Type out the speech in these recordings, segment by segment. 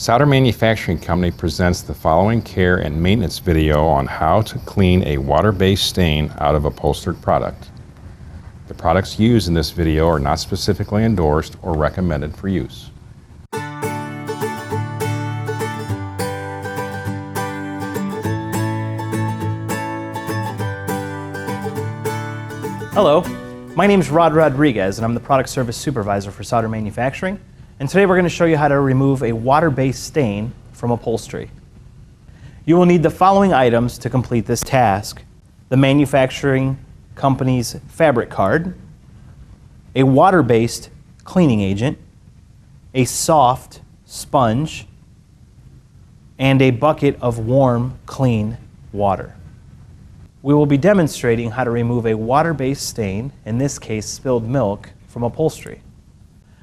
Sauder Manufacturing Company presents the following care and maintenance video on how to clean a water-based stain out of upholstered product. The products used in this video are not specifically endorsed or recommended for use. Hello, my name is Rod Rodriguez and I'm the Product Service Supervisor for Sauder Manufacturing. And today we're going to show you how to remove a water-based stain from upholstery. You will need the following items to complete this task: the manufacturing company's fabric card, a water-based cleaning agent, a soft sponge, and a bucket of warm, clean water. We will be demonstrating how to remove a water-based stain, in this case spilled milk, from upholstery.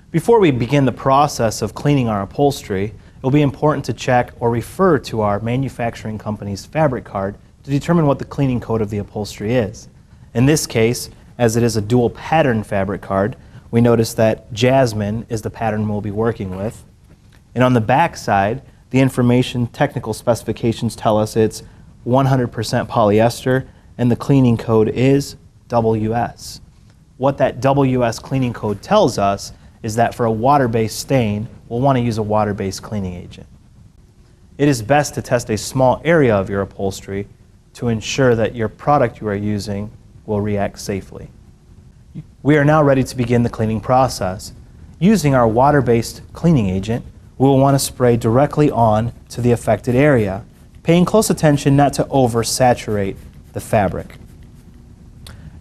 Before we begin the process of cleaning our upholstery, it will be important to check or refer to our manufacturing company's fabric card to determine what the cleaning code of the upholstery is. In this case, as it is a dual pattern fabric card, we notice that jasmine is the pattern we'll be working with. And on the back side, the information technical specifications tell us it's 100% polyester, and the cleaning code is WS. What that WS cleaning code tells us is that for a water-based stain, we'll want to use a water-based cleaning agent. It is best to test a small area of your upholstery to ensure that your product you are using will react safely. We are now ready to begin the cleaning process. Using our water-based cleaning agent, we will want to spray directly on to the affected area, paying close attention not to oversaturate the fabric.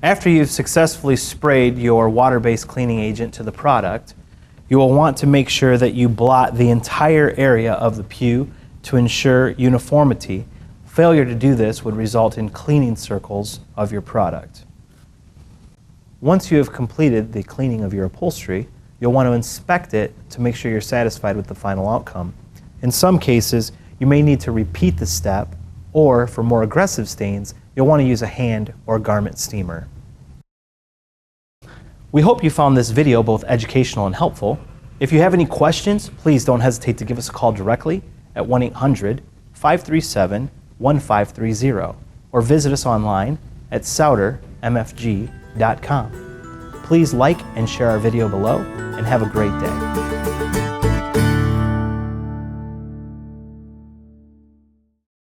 After you've successfully sprayed your water-based cleaning agent to the product, you will want to make sure that you blot the entire area of the pew to ensure uniformity. Failure to do this would result in cleaning circles of your product. Once you have completed the cleaning of your upholstery, you'll want to inspect it to make sure you're satisfied with the final outcome. In some cases, you may need to repeat the step, or for more aggressive stains, you'll want to use a hand or garment steamer. We hope you found this video both educational and helpful. If you have any questions, please don't hesitate to give us a call directly at 1-800-537-1530 or visit us online at saudermfg.com. Please like and share our video below, and have a great day.